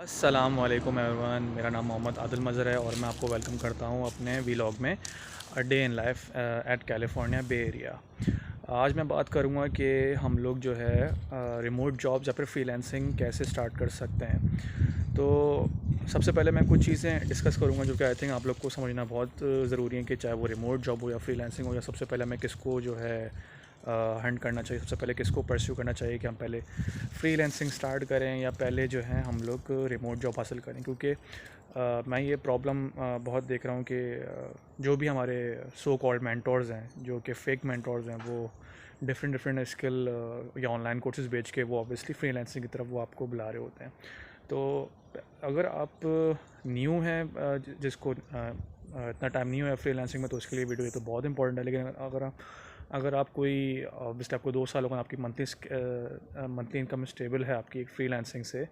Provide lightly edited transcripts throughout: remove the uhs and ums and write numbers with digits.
अस्सलाम वालेकुम एवरीवन। मेरा नाम मोहम्मद आदिल मज़हर है और मैं आपको वेलकम करता हूँ अपने वीलॉग में a day in life at California Bay Area. आज मैं बात करूँगा कि हम लोग जो है रिमोट जॉब्स या फिर फ्रीलांसिंग कैसे स्टार्ट कर सकते हैं। तो सबसे पहले मैं कुछ चीज़ें डिस्कस करूँगा जो कि आई थिंक आप लोग को समझना बहुत ज़रूरी है कि चाहे वो रिमोट जॉब हो या फ्रीलांसिंग हो, या सबसे पहले मैं किसको जो है हंट करना चाहिए, सबसे पहले किसको परस्यू करना चाहिए कि हम पहले फ्रीलांसिंग स्टार्ट करें या पहले जो है हम लोग रिमोट जॉब हासिल करें। क्योंकि मैं ये प्रॉब्लम बहुत देख रहा हूँ कि जो भी हमारे सो कॉल्ड मेंटोर्स हैं, जो कि फेक मेंटोर्स हैं, वो डिफरेंट डिफरेंट स्किल या ऑनलाइन कोर्सेज बेच के वो ऑब्वियसली फ्रीलांसिंग की तरफ वो आपको बुला रहे होते हैं। तो अगर आप न्यू हैं, जिसको इतना टाइम नहीं हुआ फ्रीलांसिंग में, तो उसके लिए वीडियो ये तो बहुत इंपॉर्टेंट है। लेकिन अगर आप कोई ऑब्वियसली आपको 2 साल हो गए, आपकी मंथली इनकम स्टेबल है आपकी फ्रीलांसिंग से,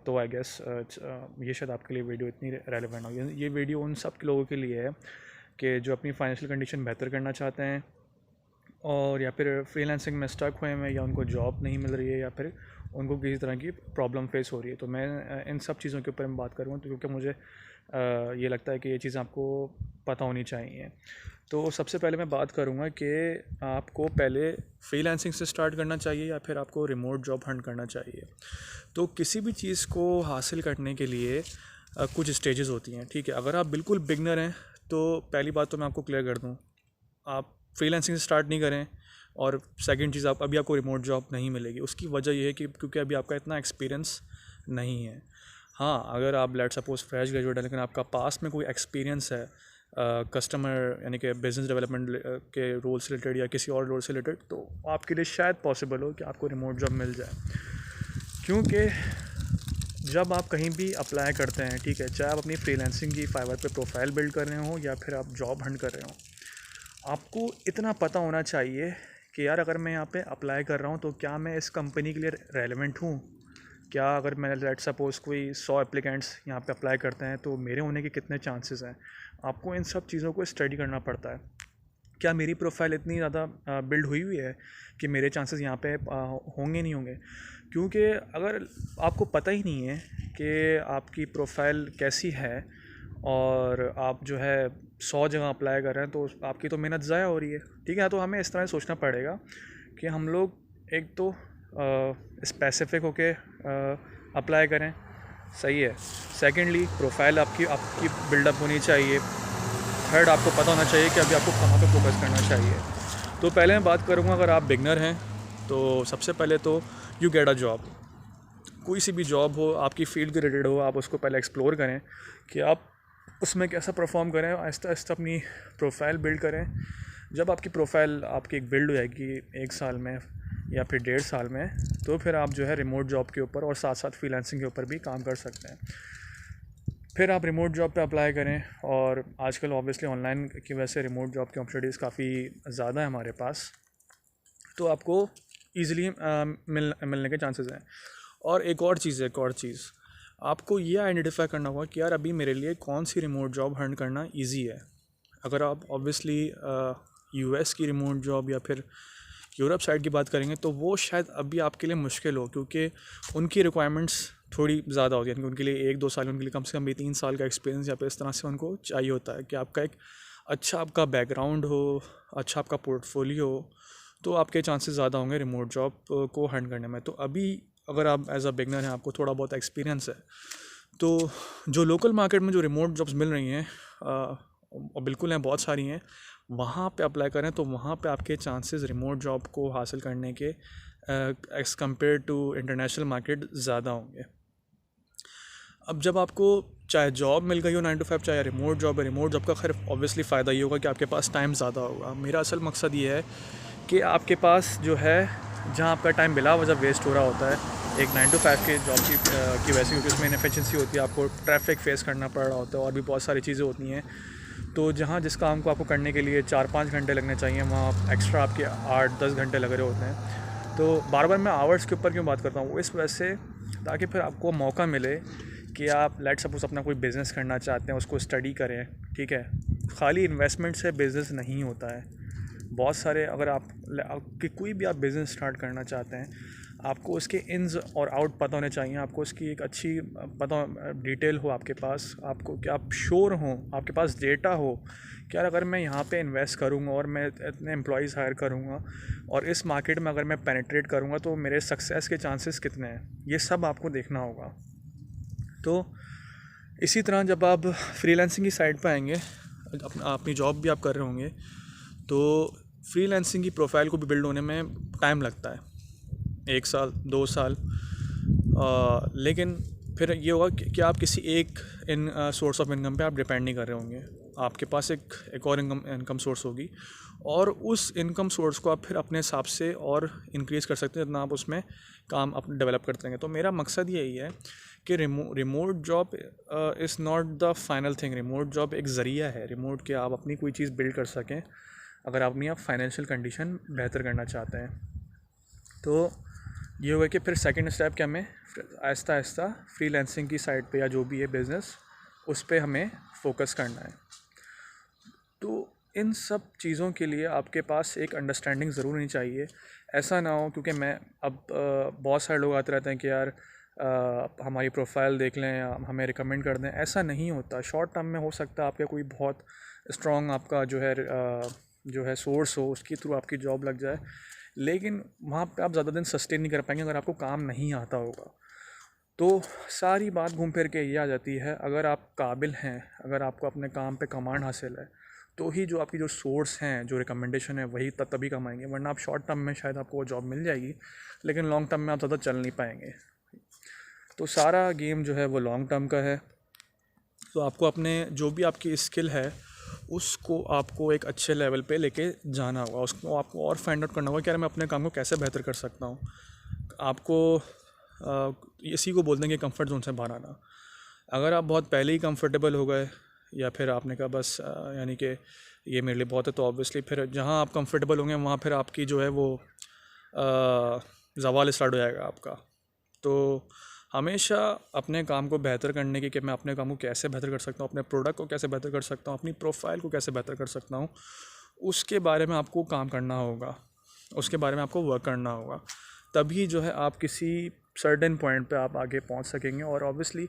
तो आई गेस ये शायद आपके लिए वीडियो इतनी रेलेवेंट हो। ये वीडियो उन सब लोगों के लिए है कि जो अपनी फाइनेंशियल कंडीशन बेहतर करना चाहते हैं और या फिर फ्रीलांसिंग में स्टक हुए हैं, या उनको जॉब नहीं मिल रही है, या फिर उनको किसी तरह की प्रॉब्लम फेस हो रही है। तो मैं इन सब चीज़ों के ऊपर मैं बात करूँगा, तो क्योंकि मुझे ये लगता है कि ये चीज़ें आपको पता होनी चाहिए। तो सबसे पहले मैं बात करूँगा कि आपको पहले फ्रीलांसिंग से स्टार्ट करना चाहिए या फिर आपको रिमोट जॉब हंट करना चाहिए। तो किसी भी चीज़ को हासिल करने के लिए कुछ स्टेजेस होती हैं, ठीक है। अगर आप बिल्कुल बिगनर हैं तो पहली बात तो मैं आपको क्लियर कर दूँ, आप फ्रीलांसिंग से स्टार्ट नहीं करें। और सेकंड चीज़, आपको रिमोट जॉब नहीं मिलेगी। उसकी वजह ये है कि क्योंकि अभी आपका इतना एक्सपीरियंस नहीं है। हाँ, अगर आप लेट सपोज फ्रेश ग्रेजुएट है लेकिन आपका पास में कोई एक्सपीरियंस है कस्टमर यानी कि बिज़नेस डेवलपमेंट के रोल से रिलेटेड या किसी और रोल से रिलेटेड, तो आपके लिए शायद पॉसिबल हो कि आपको रिमोट जॉब मिल जाए। क्योंकि जब आप कहीं भी अप्लाई करते हैं, ठीक है, चाहे आप अपनी फ्रीलांसिंग की फाइवर पे प्रोफाइल बिल्ड कर रहे हो या फिर आप जॉब हंट कर रहे हो, आपको इतना पता होना चाहिए कि यार अगर मैं यहाँ पे अप्लाई कर रहा हूँ तो क्या मैं इस कंपनी के लिए रेलेवेंट हूँ। क्या अगर मैं लेट सपोज़ कोई 100 एप्लीकेंट्स यहाँ पे अप्लाई करते हैं तो मेरे होने के कितने चांसेस हैं। आपको इन सब चीज़ों को स्टडी करना पड़ता है। क्या मेरी प्रोफाइल इतनी ज़्यादा बिल्ड हुई हुई है कि मेरे चांसेस यहाँ पे होंगे नहीं होंगे। क्योंकि अगर आपको पता ही नहीं है कि आपकी प्रोफाइल कैसी है और आप जो है 100 जगह अप्लाई कर रहे हैं, तो आपकी तो मेहनत ज़ाया हो रही है, ठीक है। तो हमें इस तरह सोचना पड़ेगा कि हम लोग एक तो स्पेसिफिक होके अप्लाई करें, सही है। सेकेंडली प्रोफाइल आपकी आपकी बिल्डअप होनी चाहिए। थर्ड, आपको पता होना चाहिए कि अभी आपको कहाँ पे फोकस करना चाहिए। तो पहले मैं बात करूँगा, अगर आप बिगनर हैं तो सबसे पहले तो यू गेट अ जॉब। कोई सी भी जॉब हो, आपकी फील्ड के रिलेटेड हो, आप उसको पहले एक्सप्लोर करें कि आप उसमें कैसा परफॉर्म करें। आहिस्ता आहिस्ता अपनी प्रोफाइल बिल्ड करें। जब आपकी प्रोफाइल आपकी एक बिल्ड हो जाएगी 1 साल में या फिर 1.5 साल में, तो फिर आप जो है रिमोट जॉब के ऊपर और साथ साथ फ्रीलांसिंग के ऊपर भी काम कर सकते हैं। फिर आप रिमोट जॉब पे अप्लाई करें, और आजकल ऑब्वियसली ऑनलाइन की वजह से रिमोट जॉब की अपॉर्चुनिटीज़ काफ़ी ज़्यादा है हमारे पास, तो आपको ईज़िली मिलने के चांसेस हैं। और एक और चीज़ आपको ये आइडेंटिफाई करना होगा कि यार अभी मेरे लिए कौन सी रिमोट जॉब हंट करना इजी है। अगर आप ऑब्वियसली यूएस की रिमोट जॉब या फिर यूरोप साइड की बात करेंगे तो वो शायद अभी आपके लिए मुश्किल हो, क्योंकि उनकी रिक्वायरमेंट्स थोड़ी ज़्यादा होती है। उनके लिए 1-2 साल, उनके लिए कम से कम भी 3 साल का एक्सपीरियंस या फिर इस तरह से उनको चाहिए होता है कि आपका एक अच्छा आपका बैकग्राउंड हो, अच्छा आपका पोर्टफोलियो हो, तो आपके चांसेस ज़्यादा होंगे रिमोट जॉब को हैंड करने में। तो अभी अगर आप एज अ बिगनर हैं, आपको थोड़ा बहुत एक्सपीरियंस है, तो जो लोकल मार्केट में जो रिमोट जॉब्स मिल रही हैं और बिल्कुल हैं, बहुत सारी हैं, वहाँ पे अप्लाई करें तो वहाँ पे आपके चांसेस रिमोट जॉब को हासिल करने के as compared to international market ज़्यादा होंगे। अब जब आपको चाहे जॉब मिल गई हो 9 to 5, चाहे रिमोट जॉब है, रिमोट जॉब का खैर ऑब्वियसली फ़ायदा ये होगा कि आपके पास टाइम ज़्यादा होगा। मेरा असल मकसद ये है कि आपके पास जो है, जहाँ आपका टाइम बिला वजह वेस्ट हो रहा होता है एक 9 to 5 के जॉब की वजह से, क्योंकि उसमें इनएफिशिएंसी होती है, आपको ट्रैफिक फेस करना पड़ रहा होता है और भी बहुत सारी चीज़ें होती हैं। तो जहाँ जिस काम को आपको करने के लिए 4-5 घंटे लगने चाहिए, वहाँ एक्स्ट्रा आपके 8-10 घंटे लग रहे होते हैं। तो बार बार मैं आवर्स के ऊपर क्यों बात करता हूँ, वो इस वजह से ताकि फिर आपको मौका मिले कि आप लेट सपोज अपना कोई बिज़नेस करना चाहते हैं, उसको स्टडी करें, ठीक है। खाली इन्वेस्टमेंट से बिज़नेस नहीं होता है। बहुत सारे, अगर आप कि कोई भी आप बिज़नेस स्टार्ट करना चाहते हैं, आपको उसके इन्स और आउट पता होने चाहिए, आपको उसकी एक अच्छी पता डिटेल हो आपके पास, आपको क्या आप श्योर हों, आपके पास डेटा हो कि यार अगर मैं यहाँ पे इन्वेस्ट करूँगा और मैं इतने एम्प्लॉयज़ हायर करूँगा और इस मार्केट में अगर मैं पेनिट्रेट करूँगा तो मेरे सक्सेस के चांसेस कितने हैं, ये सब आपको देखना होगा। तो इसी तरह जब आप फ्रीलांसिंग की साइड पे आएंगे, अपनी जॉब भी आप कर रहे होंगे, तो फ्रीलांसिंग की प्रोफाइल को भी बिल्ड होने में टाइम लगता है, 1 साल 2 साल। लेकिन फिर ये होगा कि आप किसी एक सोर्स ऑफ इनकम पे आप डिपेंड नहीं कर रहे होंगे, आपके पास एक और इनकम सोर्स होगी और उस इनकम सोर्स को आप फिर अपने हिसाब से और इंक्रीज़ कर सकते हैं जितना आप उसमें काम अपने डेवलप करते रहेंगे। तो मेरा मकसद यही है कि remote job is not the final thing. Remote job एक ज़रिया है, रिमोट के आप अपनी कोई चीज़ बिल्ड कर सकें अगर अपनी आप फाइनेंशियल कंडीशन बेहतर करना चाहते हैं। तो ये हुआ कि फिर सेकंड स्टेप क्या, हमें आहिस्ता आहिस्ता फ्रीलांसिंग की साइड पे या जो भी है बिज़नेस, उस पे हमें फोकस करना है। तो इन सब चीज़ों के लिए आपके पास एक अंडरस्टैंडिंग ज़रूर होनी चाहिए। ऐसा ना हो क्योंकि मैं अब बहुत सारे लोग आते रहते हैं कि यार हमारी प्रोफाइल देख लें या हमें रिकमेंड कर दें, ऐसा नहीं होता। शॉर्ट टर्म में हो सकता है आपका कोई बहुत स्ट्रॉन्ग आपका जो है सोर्स हो, उसके थ्रू आपकी जॉब लग जाए, लेकिन वहाँ पे आप ज़्यादा दिन सस्टेन नहीं कर पाएंगे अगर आपको काम नहीं आता होगा। तो सारी बात घूम फिर के ये आ जाती है, अगर आप काबिल हैं, अगर आपको अपने काम पे कमांड हासिल है, तो ही जो आपकी जो सोर्स हैं, जो रिकमेंडेशन है, वही तभी कमाएंगे। वरना आप शॉर्ट टर्म में शायद आपको वो जॉब मिल जाएगी, लेकिन लॉन्ग टर्म में आप ज़्यादा चल नहीं पाएंगे। तो सारा गेम जो है वो लॉन्ग टर्म का है। तो आपको अपने जो भी आपकी स्किल है उसको आपको एक अच्छे लेवल पे लेके जाना होगा, उसको आपको और फाइंड आउट करना होगा कि यार मैं अपने काम को कैसे बेहतर कर सकता हूँ। आपको इसी को बोलते हैं कि कंफर्ट जोन से बाहर आना। अगर आप बहुत पहले ही कंफर्टेबल हो गए या फिर आपने कहा बस यानी कि ये मेरे लिए बहुत है, तो ऑब्वियसली फिर जहाँ आप कंफर्टेबल होंगे वहाँ फिर आपकी जो है वो ज़वाल स्टार्ट हो जाएगा आपका। तो हमेशा अपने काम को बेहतर करने की, कि मैं अपने काम को कैसे बेहतर कर सकता हूँ, अपने प्रोडक्ट को कैसे बेहतर कर सकता हूँ, अपनी प्रोफाइल को कैसे बेहतर कर सकता हूँ, उसके बारे में आपको काम करना होगा, उसके बारे में आपको वर्क करना होगा। तभी जो है आप किसी सर्टेन पॉइंट पे आप आगे पहुंच सकेंगे। और ऑब्वियसली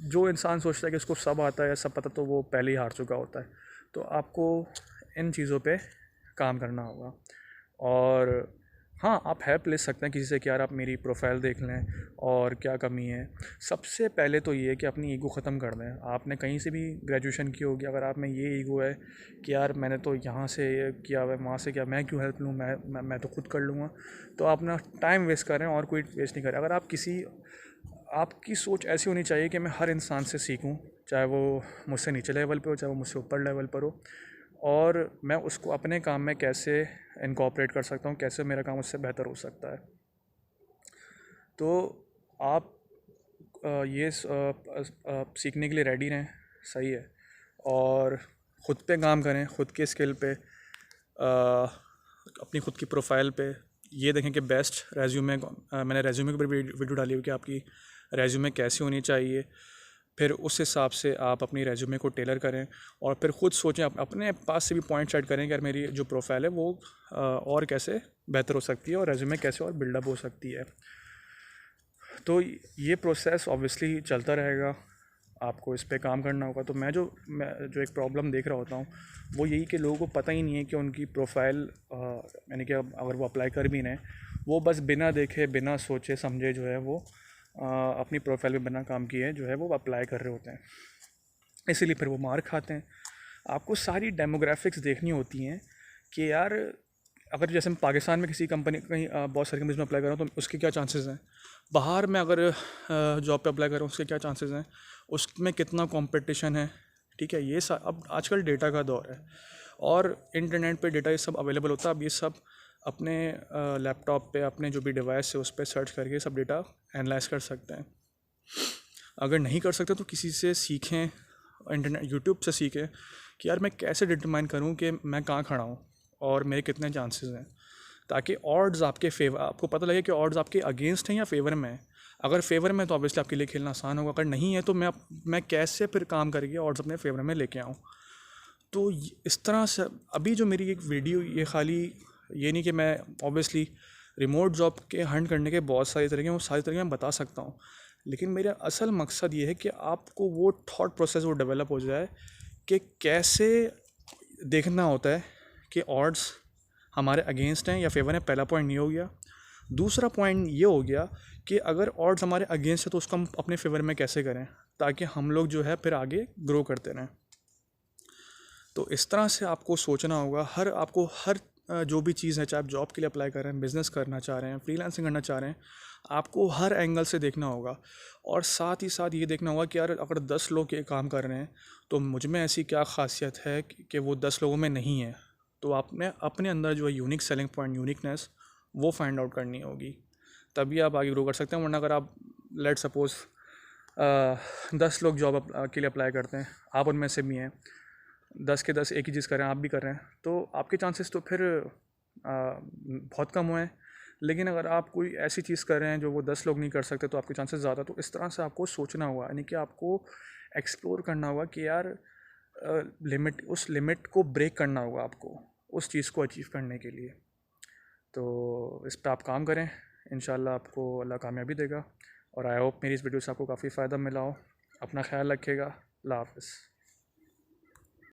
जो इंसान सोचता है कि उसको सब आता है या सब पता, तो वो पहले ही हार चुका होता है। तो आपको इन चीज़ों पे काम करना होगा। और हाँ, आप हेल्प ले सकते हैं किसी से कि यार आप मेरी प्रोफाइल देख लें और क्या कमी है। सबसे पहले तो ये है कि अपनी ईगो ख़त्म कर दें। आपने कहीं से भी ग्रेजुएशन की होगी, अगर आप में ये ईगो है कि यार मैंने तो यहाँ से ये किया हुआ है, वहाँ से किया, मैं क्यों हेल्प लूँ, मैं तो खुद कर लूँगा, तो आप अपना टाइम वेस्ट कर रहे हैं और कोई वेस्ट नहीं करें। अगर आपकी सोच ऐसी होनी चाहिए कि मैं हर इंसान से सीखूँ, चाहे वो मुझसे नीचे लेवल पे हो, चाहे वो मुझसे ऊपर लेवल पर हो, और मैं उसको अपने काम में कैसे इनकॉर्पोरेट कर सकता हूँ, कैसे मेरा काम उससे बेहतर हो सकता है। तो आप ये सीखने के लिए रेडी रहें, सही है, और ख़ुद पे काम करें, ख़ुद के स्किल पे, अपनी ख़ुद की प्रोफाइल पे ये देखें कि बेस्ट रेज्यूमे, मैंने रेज्यूमे के ऊपर वीडियो डाली हुई कि आपकी रेज्यूमे कैसी होनी चाहिए। फिर उस हिसाब से आप अपनी रेज्यूमे को टेलर करें और फिर ख़ुद सोचें, अपने पास से भी पॉइंट सेट करें कि यार मेरी जो प्रोफाइल है वो और कैसे बेहतर हो सकती है और रेज्यूमे कैसे और बिल्डअप हो सकती है। तो ये प्रोसेस ऑब्वियसली चलता रहेगा, आपको इस पे काम करना होगा। तो मैं जो एक प्रॉब्लम देख रहा होता हूँ वो यही कि लोगों को पता ही नहीं है कि उनकी प्रोफाइल, यानी कि अगर वो अप्लाई कर भी रहे, वो बस बिना देखे, बिना सोचे समझे जो है वो अपनी प्रोफाइल में बिना काम किए जो है वो अप्लाई कर रहे होते हैं, इसीलिए फिर वो मार खाते हैं। आपको सारी डेमोग्राफिक्स देखनी होती हैं कि यार अगर जैसे मैं पाकिस्तान में किसी कंपनी कहीं बहुत सारी कंपनीज में अप्लाई कर रहा हूँ तो उसके क्या चांसेस हैं, बाहर में अगर जॉब पे अप्लाई कर रहा हूँ उसके क्या चांसेस हैं, उसमें कितना कंपटीशन है। ठीक है, ये अब आजकल डेटा का दौर है और इंटरनेट पे डेटा ये सब अवेलेबल होता है। अब ये सब अपने लैपटॉप पे, अपने जो भी डिवाइस है उस पर सर्च करके सब डेटा एनालाइज कर सकते हैं। अगर नहीं कर सकते तो किसी से सीखें, इंटरनेट यूट्यूब से सीखें कि यार मैं कैसे डिटरमाइन करूँ कि मैं कहाँ खड़ा हूँ और मेरे कितने चांसेस हैं, ताकि ऑड्स आपके फेवर, आपको पता लगे कि ऑड्स आपके अगेंस्ट हैं या फेवर में है। अगर फेवर में तो ऑब्वियसली आपके लिए खेलना आसान होगा, अगर नहीं है तो मैं कैसे फिर काम करके ऑड्स अपने फेवर में लेके आऊँ। तो इस तरह से अभी जो मेरी एक वीडियो, ये खाली ये नहीं कि मैं ऑब्वियसली रिमोट जॉब के हंट करने के बहुत सारे तरीके हैं, वो सारे तरीके मैं बता सकता हूँ, लेकिन मेरा असल मकसद ये है कि आपको वो थॉट प्रोसेस वो डेवलप हो जाए कि कैसे देखना होता है कि ऑड्स हमारे अगेंस्ट हैं या फेवर हैं। पहला पॉइंट ये हो गया। दूसरा पॉइंट ये हो गया कि अगर ऑड्स हमारे अगेंस्ट है तो उसको हम अपने फेवर में कैसे करें ताकि हम लोग जो है फिर आगे ग्रो करते रहें। तो इस तरह से आपको सोचना होगा। आपको हर जो भी चीज़ है, चाहे आप जॉब के लिए अप्लाई कर रहे हैं, बिज़नेस करना चाह रहे हैं, फ्रीलांसिंग करना चाह रहे हैं, आपको हर एंगल से देखना होगा। और साथ ही साथ ये देखना होगा कि यार अगर 10 लोग ये काम कर रहे हैं तो मुझ में ऐसी क्या खासियत है कि वो 10 लोगों में नहीं है। तो आपने अपने अंदर जो है यूनिक सेलिंग पॉइंट, यूनिकनेस, वो फाइंड आउट करनी होगी, तभी आप आगे ग्रो कर सकते हैं। वरना अगर आप लेट सपोज़ 10 लोग जॉब के लिए अप्लाई करते हैं, आप उनमें से भी हैं, 10 के 10 एक ही चीज़ कर रहे हैं, आप भी कर रहे हैं, तो आपके चांसेस तो फिर बहुत कम हुए हैं। लेकिन अगर आप कोई ऐसी चीज़ कर रहे हैं जो वो 10 लोग नहीं कर सकते तो आपके चांसेस ज़्यादा। तो इस तरह से आपको सोचना होगा, यानी कि आपको एक्सप्लोर करना होगा कि यार उस लिमिट को ब्रेक करना होगा आपको उस चीज़ को अचीव करने के लिए। तो इस पर आप काम करें, इंशाल्लाह आपको अल्लाह कामयाबी देगा। और आई होप मेरी इस वीडियो से आपको काफ़ी फ़ायदा मिला हो। अपना ख्याल रखिएगा। अल्लाह हाफ़िज़।